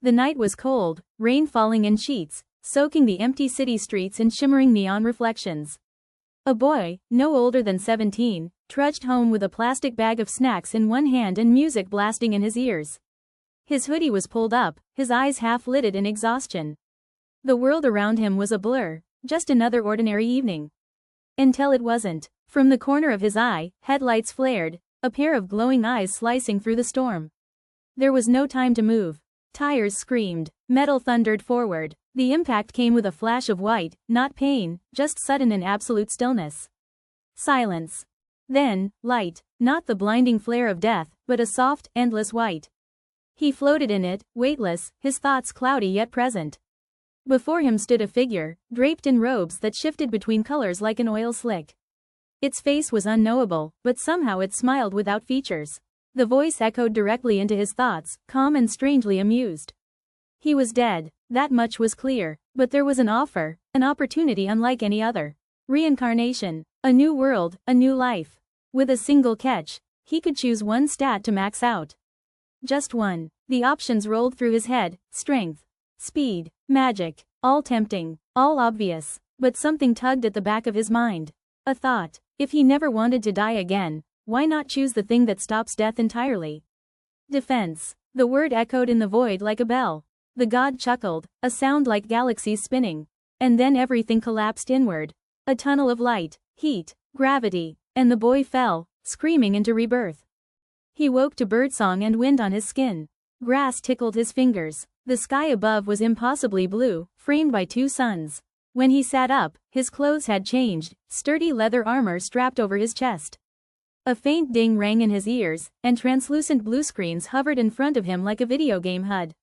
The night was cold, rain falling in sheets, soaking the empty city streets in shimmering neon reflections. A boy, no older than 17, trudged home with a plastic bag of snacks in one hand and music blasting in his ears. His hoodie was pulled up, his eyes half-lidded in exhaustion. The world around him was a blur, just another ordinary evening. Until it wasn't. From the corner of his eye, headlights flared, a pair of glowing eyes slicing through the storm. There was no time to move. Tires screamed, metal thundered forward. The impact came with a flash of white, not pain, just sudden and absolute stillness. Silence. Then, light, not the blinding flare of death, but a soft, endless white. He floated in it, weightless, his thoughts cloudy yet present. Before him stood a figure, draped in robes that shifted between colors like an oil slick. Its face was unknowable, but somehow it smiled without features. The voice echoed directly into his thoughts, calm and strangely amused. He was dead, that much was clear, but there was an offer, an opportunity unlike any other. Reincarnation. A new world, a new life. With a single catch, he could choose one stat to max out. Just one. The options rolled through his head: strength, speed, magic, all tempting, all obvious, but something tugged at the back of his mind. A thought: if he never wanted to die again, why not choose the thing that stops death entirely? Defense. The word echoed in the void like a bell. The god chuckled, a sound like galaxies spinning. And then everything collapsed inward. A tunnel of light, heat, gravity, and the boy fell, screaming into rebirth. He woke to birdsong and wind on his skin. Grass tickled his fingers. The sky above was impossibly blue, framed by two suns. When he sat up, his clothes had changed, sturdy leather armor strapped over his chest. A faint ding rang in his ears, and translucent blue screens hovered in front of him like a video game HUD.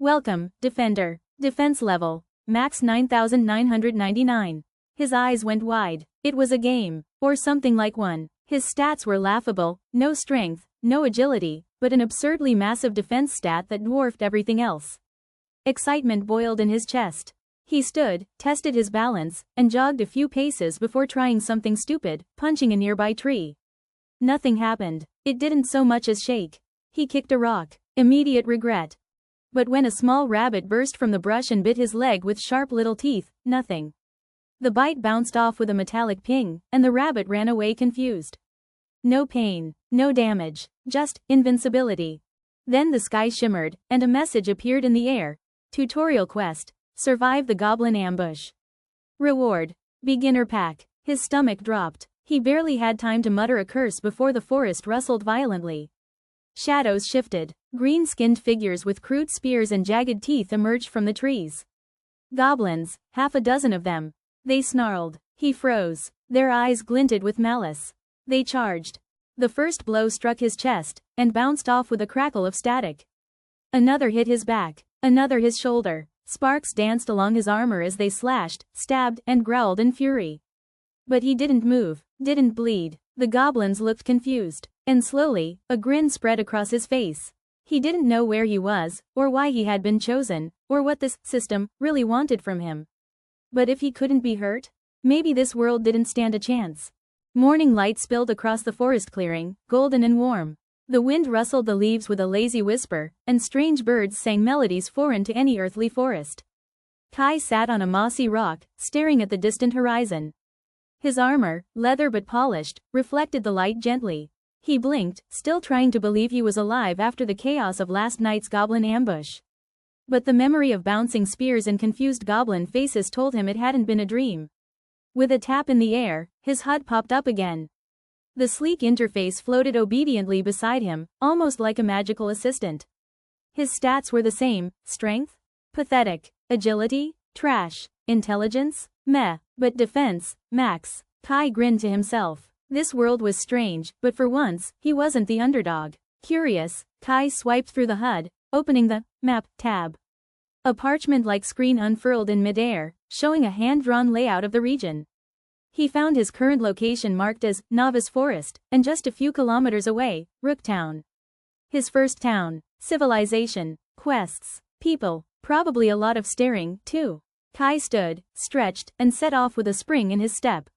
Welcome, Defender. Defense level. Max 9999. His eyes went wide. It was a game, or something like one. His stats were laughable: no strength, no agility, but an absurdly massive defense stat that dwarfed everything else. Excitement boiled in his chest. He stood, tested his balance, and jogged a few paces before trying something stupid, punching a nearby tree. Nothing happened. It didn't so much as shake. He kicked a rock. Immediate regret. But when a small rabbit burst from the brush and bit his leg with sharp little teeth, nothing. The bite bounced off with a metallic ping, and the rabbit ran away confused. No pain, no damage, just invincibility. Then the sky shimmered, and a message appeared in the air. Tutorial quest: survive the goblin ambush. Reward: beginner pack. His stomach dropped. He barely had time to mutter a curse before the forest rustled violently. Shadows shifted. Green-skinned figures with crude spears and jagged teeth emerged from the trees. Goblins, half a dozen of them. They snarled. He froze. Their eyes glinted with malice. They charged. The first blow struck his chest, and bounced off with a crackle of static. Another hit his back. Another his shoulder. Sparks danced along his armor as they slashed, stabbed, and growled in fury. But he didn't move, didn't bleed. The goblins looked confused. And slowly, a grin spread across his face. He didn't know where he was, or why he had been chosen, or what this system really wanted from him. But if he couldn't be hurt, maybe this world didn't stand a chance. Morning light spilled across the forest clearing, golden and warm. The wind rustled the leaves with a lazy whisper, and strange birds sang melodies foreign to any earthly forest. Kai sat on a mossy rock, staring at the distant horizon. His armor, leather but polished, reflected the light gently. He blinked, still trying to believe he was alive after the chaos of last night's goblin ambush. But the memory of bouncing spears and confused goblin faces told him it hadn't been a dream. With a tap in the air, his HUD popped up again. The sleek interface floated obediently beside him, almost like a magical assistant. His stats were the same: strength? Pathetic. Agility? Trash. Intelligence? Meh. But defense? Max. Kai grinned to himself. This world was strange, but for once, he wasn't the underdog. Curious, Kai swiped through the HUD, opening the map tab. A parchment-like screen unfurled in midair, showing a hand-drawn layout of the region. He found his current location marked as Novice Forest, and just a few kilometers away, Rooktown. His first town. Civilization. Quests. People. Probably a lot of staring, too. Kai stood, stretched, and set off with a spring in his step.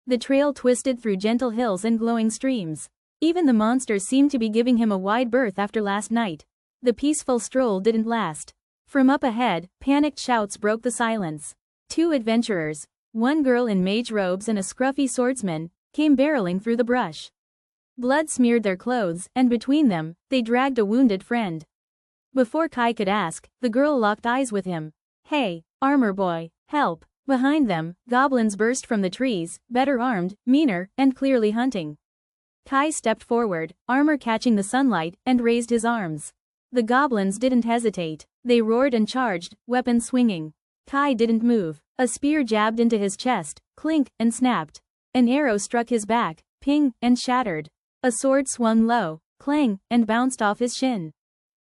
The trail twisted through gentle hills and glowing streams. Even the monsters seemed to be giving him a wide berth after last night. The peaceful stroll didn't last. From up ahead, panicked shouts broke the silence. Two adventurers, one girl in mage robes and a scruffy swordsman, came barreling through the brush. Blood smeared their clothes, and between them, they dragged a wounded friend. Before Kai could ask, the girl locked eyes with him. "Hey, armor boy, help." Behind them, goblins burst from the trees, better armed, meaner, and clearly hunting. Kai stepped forward, armor catching the sunlight, and raised his arms. The goblins didn't hesitate. They roared and charged, weapons swinging. Kai didn't move. A spear jabbed into his chest, clink, and snapped. An arrow struck his back, ping, and shattered. A sword swung low, clang, and bounced off his shin.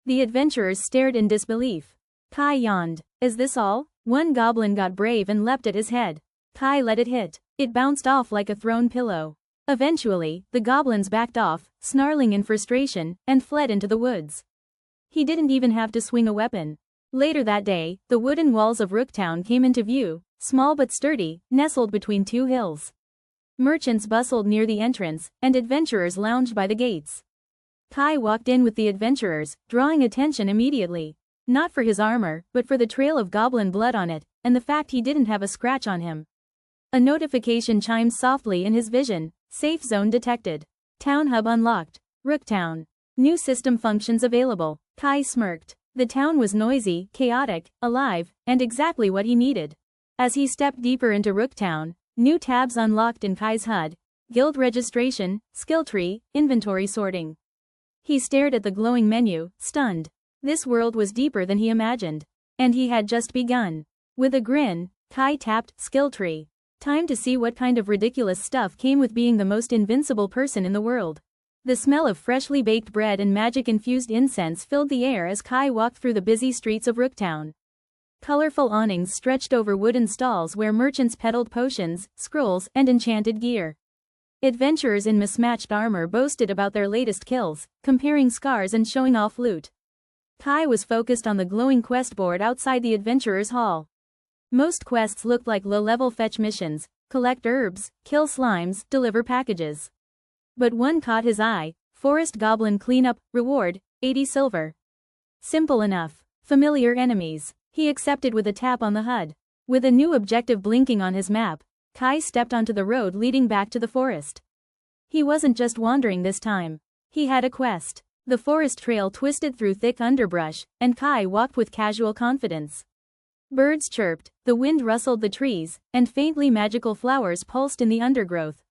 The adventurers stared in disbelief. Kai yawned. "Is this all?" One goblin got brave and leapt at his head. Kai let it hit. It bounced off like a thrown pillow. Eventually, the goblins backed off, snarling in frustration, and fled into the woods. He didn't even have to swing a weapon. Later that day, the wooden walls of Rooktown came into view, small but sturdy, nestled between two hills. Merchants bustled near the entrance, and adventurers lounged by the gates. Kai walked in with the adventurers, drawing attention immediately. Not for his armor, but for the trail of goblin blood on it, and the fact he didn't have a scratch on him. A notification chimed softly in his vision. Safe zone detected. Town hub unlocked. Rooktown. New system functions available. Kai smirked. The town was noisy, chaotic, alive, and exactly what he needed. As he stepped deeper into Rooktown, new tabs unlocked in Kai's HUD. Guild registration, skill tree, inventory sorting. He stared at the glowing menu, stunned. This world was deeper than he imagined. And he had just begun. With a grin, Kai tapped skill tree. Time to see what kind of ridiculous stuff came with being the most invincible person in the world. The smell of freshly baked bread and magic-infused incense filled the air as Kai walked through the busy streets of Rooktown. Colorful awnings stretched over wooden stalls where merchants peddled potions, scrolls, and enchanted gear. Adventurers in mismatched armor boasted about their latest kills, comparing scars and showing off loot. Kai was focused on the glowing quest board outside the adventurers' hall. Most quests looked like low-level fetch missions: collect herbs, kill slimes, deliver packages. But one caught his eye: forest goblin cleanup, reward, 80 silver. Simple enough. Familiar enemies. He accepted with a tap on the HUD. With a new objective blinking on his map, Kai stepped onto the road leading back to the forest. He wasn't just wandering this time. He had a quest. The forest trail twisted through thick underbrush, and Kai walked with casual confidence. Birds chirped, the wind rustled the trees, and faintly magical flowers pulsed in the undergrowth.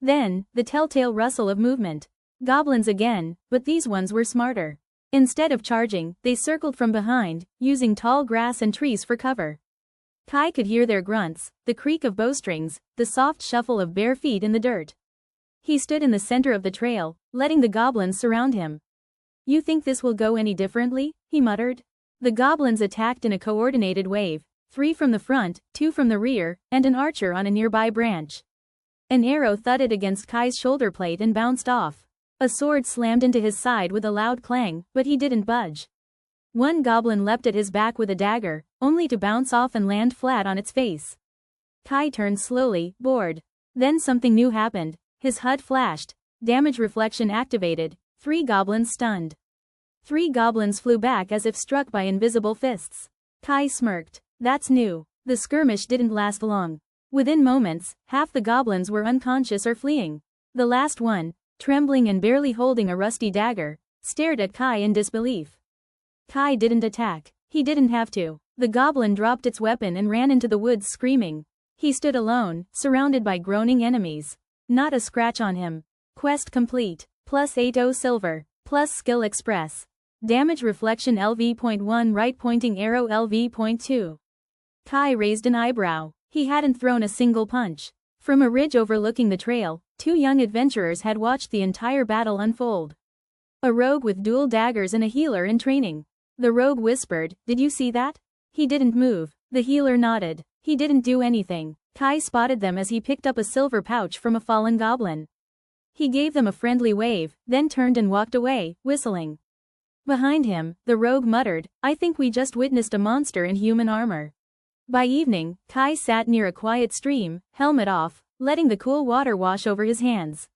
Then, the telltale rustle of movement. Goblins again, but these ones were smarter. Instead of charging, they circled from behind, using tall grass and trees for cover. Kai could hear their grunts, the creak of bowstrings, the soft shuffle of bare feet in the dirt. He stood in the center of the trail, letting the goblins surround him. "You think this will go any differently?" he muttered. The goblins attacked in a coordinated wave, 3 from the front, 2 from the rear, and an archer on a nearby branch. An arrow thudded against Kai's shoulder plate and bounced off. A sword slammed into his side with a loud clang, but he didn't budge. One goblin leapt at his back with a dagger, only to bounce off and land flat on its face. Kai turned slowly, bored. Then something new happened. His HUD flashed. Damage reflection activated. 3 goblins stunned. 3 goblins flew back as if struck by invisible fists. Kai smirked. That's new. The skirmish didn't last long. Within moments, half the goblins were unconscious or fleeing. The last one, trembling and barely holding a rusty dagger, stared at Kai in disbelief. Kai didn't attack. He didn't have to. The goblin dropped its weapon and ran into the woods screaming. He stood alone, surrounded by groaning enemies. Not a scratch on him. Quest complete. Plus 80 silver. Plus skill express. Damage reflection LV.1 right pointing arrow LV.2. Kai raised an eyebrow. He hadn't thrown a single punch. From a ridge overlooking the trail, 2 young adventurers had watched the entire battle unfold. A rogue with dual daggers and a healer in training. The rogue whispered, "Did you see that?" He didn't move. The healer nodded. He didn't do anything. Kai spotted them as he picked up a silver pouch from a fallen goblin. He gave them a friendly wave, then turned and walked away, whistling. Behind him, the rogue muttered, "I think we just witnessed a monster in human armor." By evening, Kai sat near a quiet stream, helmet off, letting the cool water wash over his hands.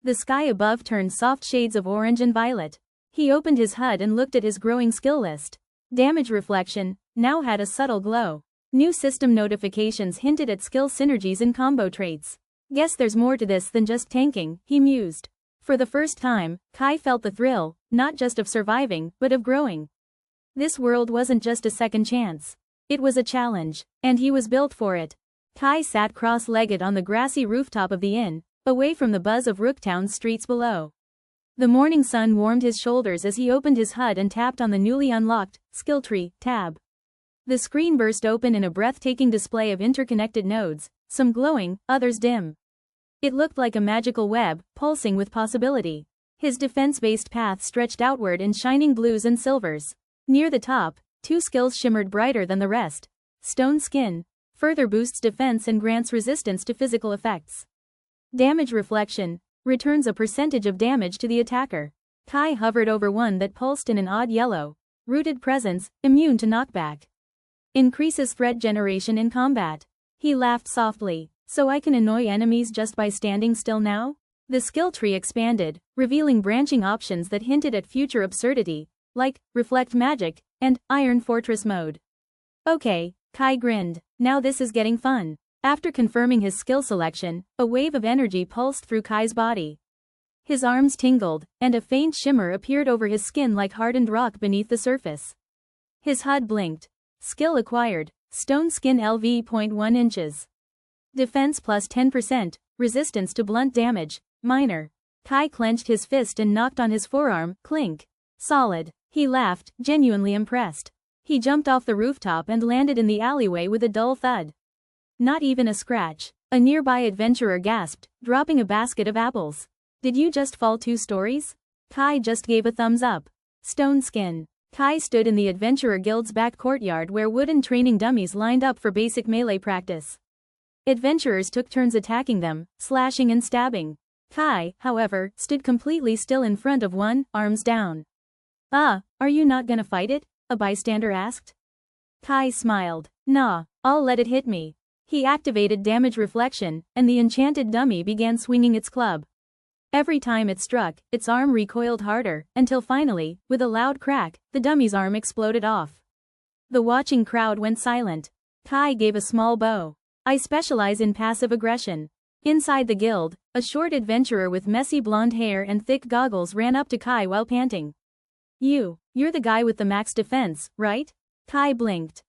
The sky above turned soft shades of orange and violet. He opened his HUD and looked at his growing skill list. Damage reflection now had a subtle glow. New system notifications hinted at skill synergies and combo traits. Guess there's more to this than just tanking, he mused. For the first time, Kai felt the thrill, not just of surviving, but of growing. This world wasn't just a second chance. It was a challenge, and he was built for it. Kai sat cross-legged on the grassy rooftop of the inn, away from the buzz of Rooktown's streets below. The morning sun warmed his shoulders as he opened his HUD and tapped on the newly unlocked skill tree tab. The screen burst open in a breathtaking display of interconnected nodes, some glowing, others dim. It looked like a magical web, pulsing with possibility. His defense-based path stretched outward in shining blues and silvers. Near the top, 2 skills shimmered brighter than the rest. Stone Skin further boosts defense and grants resistance to physical effects. Damage Reflection returns a percentage of damage to the attacker. Kai hovered over one that pulsed in an odd yellow. Rooted Presence, immune to knockback. Increases threat generation in combat. He laughed softly. So I can annoy enemies just by standing still now? The skill tree expanded, revealing branching options that hinted at future absurdity, like Reflect Magic and Iron Fortress mode. Okay, Kai grinned. Now this is getting fun. After confirming his skill selection, a wave of energy pulsed through Kai's body. His arms tingled, and a faint shimmer appeared over his skin like hardened rock beneath the surface. His HUD blinked. Skill acquired. Stone Skin LV 0.1 inches. Defense plus 10%, resistance to blunt damage, minor. Kai clenched his fist and knocked on his forearm, clink. Solid. He laughed, genuinely impressed. He jumped off the rooftop and landed in the alleyway with a dull thud. Not even a scratch. A nearby adventurer gasped, dropping a basket of apples. Did you just fall 2 stories? Kai just gave a thumbs up. Stone Skin. Kai stood in the Adventurer Guild's back courtyard where wooden training dummies lined up for basic melee practice. Adventurers took turns attacking them, slashing and stabbing. Kai, however, stood completely still in front of one, arms down. Are you not gonna fight it? A bystander asked. Kai smiled. Nah, I'll let it hit me. He activated Damage Reflection, and the enchanted dummy began swinging its club. Every time it struck, its arm recoiled harder, until finally, with a loud crack, the dummy's arm exploded off. The watching crowd went silent. Kai gave a small bow. I specialize in passive aggression. Inside the guild, a short adventurer with messy blonde hair and thick goggles ran up to Kai while panting. You're the guy with the max defense, right? Kai blinked.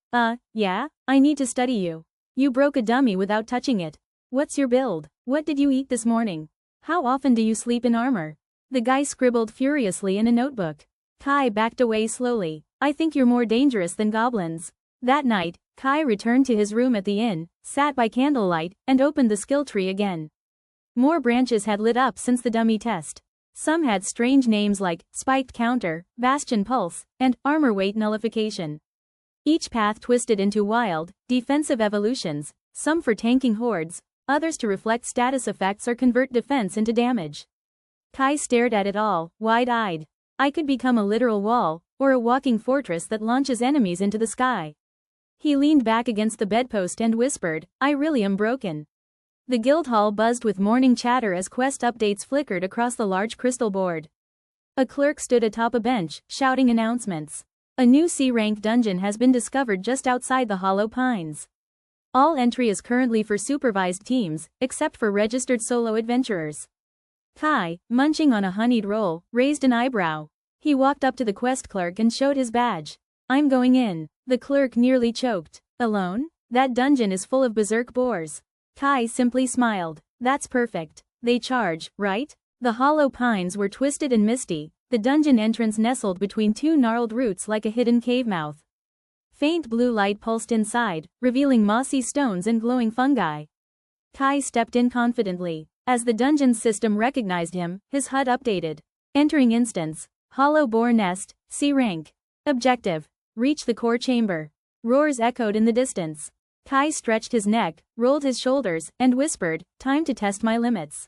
Yeah, I need to study you. You broke a dummy without touching it. What's your build? What did you eat this morning? How often do you sleep in armor? The guy scribbled furiously in a notebook. Kai backed away slowly. I think you're more dangerous than goblins. That night, Kai returned to his room at the inn, sat by candlelight, and opened the skill tree again. More branches had lit up since the dummy test. Some had strange names like Spiked Counter, Bastion Pulse, and Armor Weight Nullification. Each path twisted into wild, defensive evolutions, some for tanking hordes, others to reflect status effects or convert defense into damage. Kai stared at it all, wide-eyed. I could become a literal wall, or a walking fortress that launches enemies into the sky. He leaned back against the bedpost and whispered, I really am broken. The guild hall buzzed with morning chatter as quest updates flickered across the large crystal board. A clerk stood atop a bench, shouting announcements. A new C-rank dungeon has been discovered just outside the Hollow Pines. All entry is currently for supervised teams, except for registered solo adventurers. Kai, munching on a honeyed roll, raised an eyebrow. He walked up to the quest clerk and showed his badge. I'm going in. The clerk nearly choked. Alone? That dungeon is full of berserk boars. Kai simply smiled. That's perfect. They charge, right? The Hollow Pines were twisted and misty, the dungeon entrance nestled between 2 gnarled roots like a hidden cave mouth. Faint blue light pulsed inside, revealing mossy stones and glowing fungi. Kai stepped in confidently. As the dungeon's system recognized him, his HUD updated. Entering instance. Hollow Boar Nest, C rank. Objective. Reach the core chamber. Roars echoed in the distance. Kai stretched his neck, rolled his shoulders, and whispered, time to test my limits.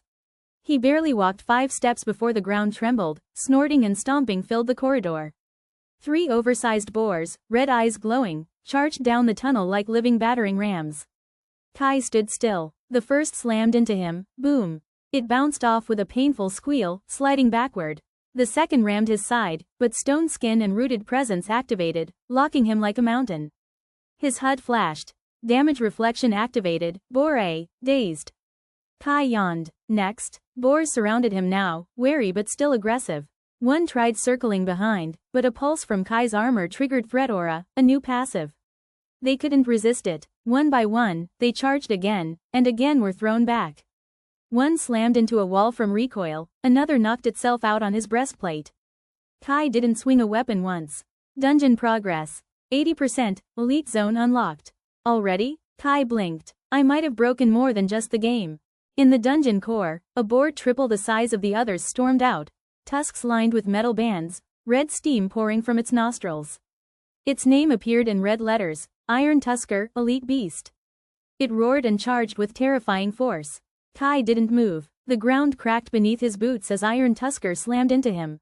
He barely walked 5 steps before the ground trembled, snorting and stomping filled the corridor. 3 oversized boars, red eyes glowing, charged down the tunnel like living battering rams. Kai stood still. The first slammed into him, boom. It bounced off with a painful squeal, sliding backward. The second rammed his side, but stone skin and rooted presence activated, locking him like a mountain. His HUD flashed. Damage reflection activated, Bore, dazed. Kai yawned. Next, boars surrounded him now, wary but still aggressive. One tried circling behind, but a pulse from Kai's armor triggered Threat Aura, a new passive. They couldn't resist it. One by one, they charged again, and again were thrown back. One slammed into a wall from recoil, another knocked itself out on his breastplate. Kai didn't swing a weapon once. Dungeon progress. 80%, Elite Zone unlocked. Already? Kai blinked. I might have broken more than just the game. In the dungeon core, a boar triple the size of the others stormed out, tusks lined with metal bands, red steam pouring from its nostrils. Its name appeared in red letters, Iron Tusker, Elite Beast. It roared and charged with terrifying force. Kai didn't move. The ground cracked beneath his boots as Iron Tusker slammed into him.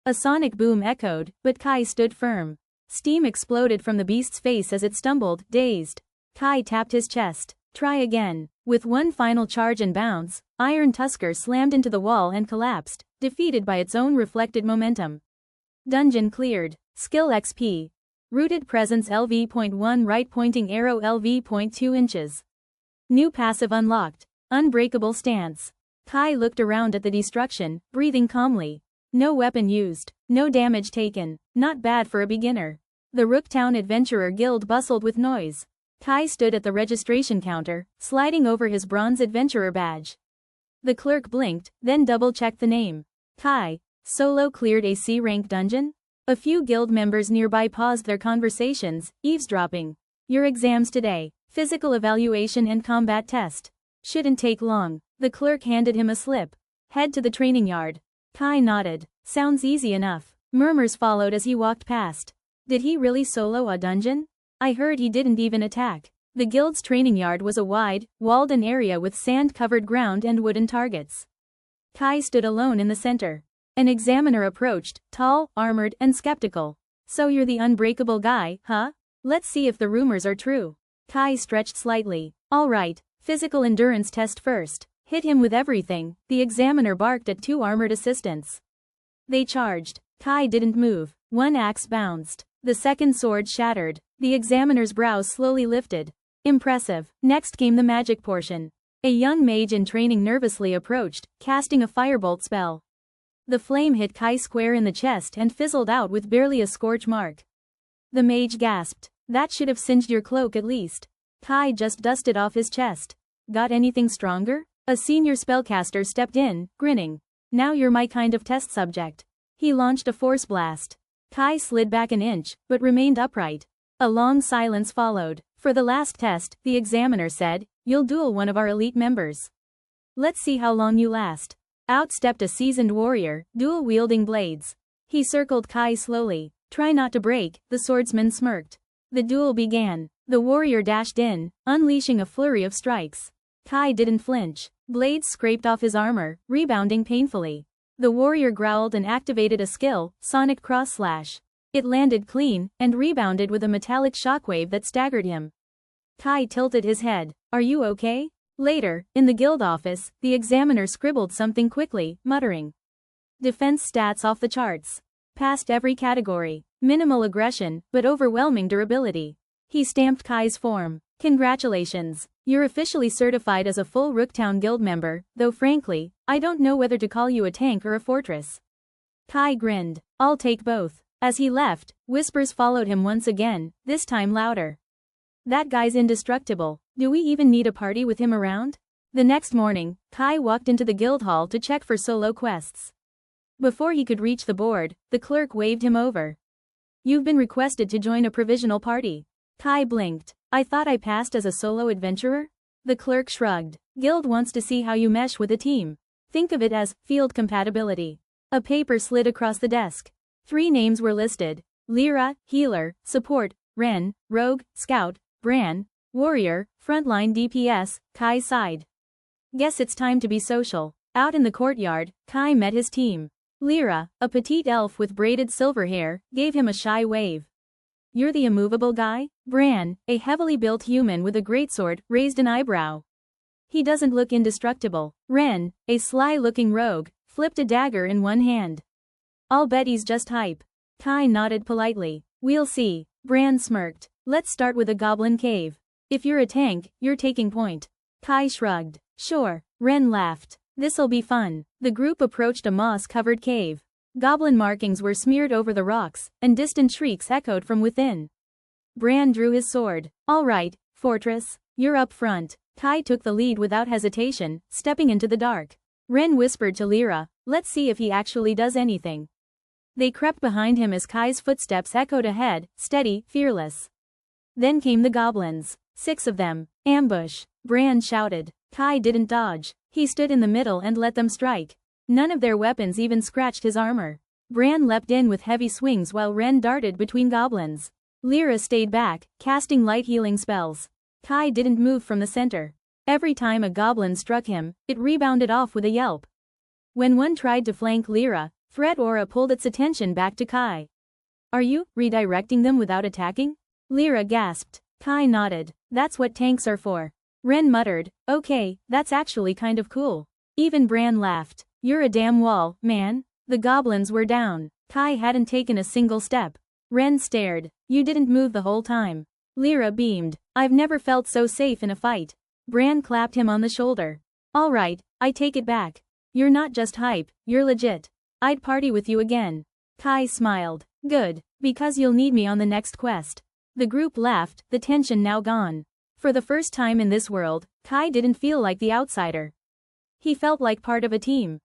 A sonic boom echoed, but Kai stood firm. Steam exploded from the beast's face as it stumbled, dazed. Kai tapped his chest. Try again. With one final charge and bounce, Iron Tusker slammed into the wall and collapsed, defeated by its own reflected momentum. Dungeon cleared. Skill XP. Rooted presence LV.1 right pointing arrow LV.2 inches. New passive unlocked. Unbreakable stance. Kai looked around at the destruction, breathing calmly. No weapon used, no damage taken, not bad for a beginner. The Rooktown Adventurer Guild bustled with noise. Kai stood at the registration counter, sliding over his bronze adventurer badge. The clerk blinked, then double-checked the name. Kai, solo cleared a C-rank dungeon? A few guild members nearby paused their conversations, eavesdropping. Your exams today. Physical evaluation and combat test. Shouldn't take long. The clerk handed him a slip. Head to the training yard. Kai nodded. Sounds easy enough. Murmurs followed as he walked past. Did he really solo a dungeon? I heard he didn't even attack. The guild's training yard was a wide, walled-in area with sand-covered ground and wooden targets. Kai stood alone in the center. An examiner approached, tall, armored, and skeptical. So you're the unbreakable guy, huh? Let's see if the rumors are true. Kai stretched slightly. All right. Physical endurance test first. Hit him with everything, the examiner barked at two armored assistants. They charged. Kai didn't move. One axe bounced. The second sword shattered. The examiner's brows slowly lifted. Impressive. Next came the magic portion. A young mage in training nervously approached, casting a firebolt spell. The flame hit Kai square in the chest and fizzled out with barely a scorch mark. The mage gasped. That should have singed your cloak at least. Kai just dusted off his chest. Got anything stronger? A senior spellcaster stepped in, grinning. Now you're my kind of test subject. He launched a force blast. Kai slid back an inch, but remained upright. A long silence followed. For the last test, the examiner said, you'll duel one of our elite members. Let's see how long you last. Out stepped a seasoned warrior, dual-wielding blades. He circled Kai slowly. Try not to break, the swordsman smirked. The duel began. The warrior dashed in, unleashing a flurry of strikes. Kai didn't flinch. Blades scraped off his armor, rebounding painfully. The warrior growled and activated a skill, Sonic Cross Slash. It landed clean, and rebounded with a metallic shockwave that staggered him. Kai tilted his head. Are you okay? Later, in the guild office, the examiner scribbled something quickly, muttering. Defense stats off the charts. Passed every category. Minimal aggression, but overwhelming durability. He stamped Kai's form. Congratulations. You're officially certified as a full Rooktown Guild member, though frankly, I don't know whether to call you a tank or a fortress. Kai grinned. I'll take both. As he left, whispers followed him once again, this time louder. That guy's indestructible. Do we even need a party with him around? The next morning, Kai walked into the guild hall to check for solo quests. Before he could reach the board, the clerk waved him over. You've been requested to join a provisional party. Kai blinked. I thought I passed as a solo adventurer? The clerk shrugged. Guild wants to see how you mesh with a team. Think of it as field compatibility. A paper slid across the desk. 3 names were listed. Lyra, Healer, Support, Ren, Rogue, Scout, Bran, Warrior, Frontline DPS, Kai sighed. Guess it's time to be social. Out in the courtyard, Kai met his team. Lyra, a petite elf with braided silver hair, gave him a shy wave. You're the immovable guy? Bran, a heavily built human with a greatsword, raised an eyebrow. He doesn't look indestructible. Ren, a sly-looking rogue, flipped a dagger in one hand. I'll bet he's just hype. Kai nodded politely. We'll see. Bran smirked. Let's start with a goblin cave. If you're a tank, you're taking point. Kai shrugged. Sure. Ren laughed. This'll be fun. The group approached a moss-covered cave. Goblin markings were smeared over the rocks, and distant shrieks echoed from within. Bran drew his sword. All right, Fortress. You're up front. Kai took the lead without hesitation, stepping into the dark. Ren whispered to Lyra, let's see if he actually does anything. They crept behind him as Kai's footsteps echoed ahead, steady, fearless. Then came the goblins. 6 of them. Ambush. Bran shouted. Kai didn't dodge. He stood in the middle and let them strike. None of their weapons even scratched his armor. Bran leapt in with heavy swings while Ren darted between goblins. Lyra stayed back, casting light healing spells. Kai didn't move from the center. Every time a goblin struck him, it rebounded off with a yelp. When one tried to flank Lyra, threat aura pulled its attention back to Kai. Are you redirecting them without attacking? Lyra gasped. Kai nodded. That's what tanks are for. Ren muttered, okay, that's actually kind of cool. Even Bran laughed. You're a damn wall, man. The goblins were down. Kai hadn't taken a single step. Ren stared. You didn't move the whole time. Lyra beamed. I've never felt so safe in a fight. Bran clapped him on the shoulder. All right, I take it back. You're not just hype, you're legit. I'd party with you again. Kai smiled. Good, because you'll need me on the next quest. The group laughed, the tension now gone. For the first time in this world, Kai didn't feel like the outsider. He felt like part of a team.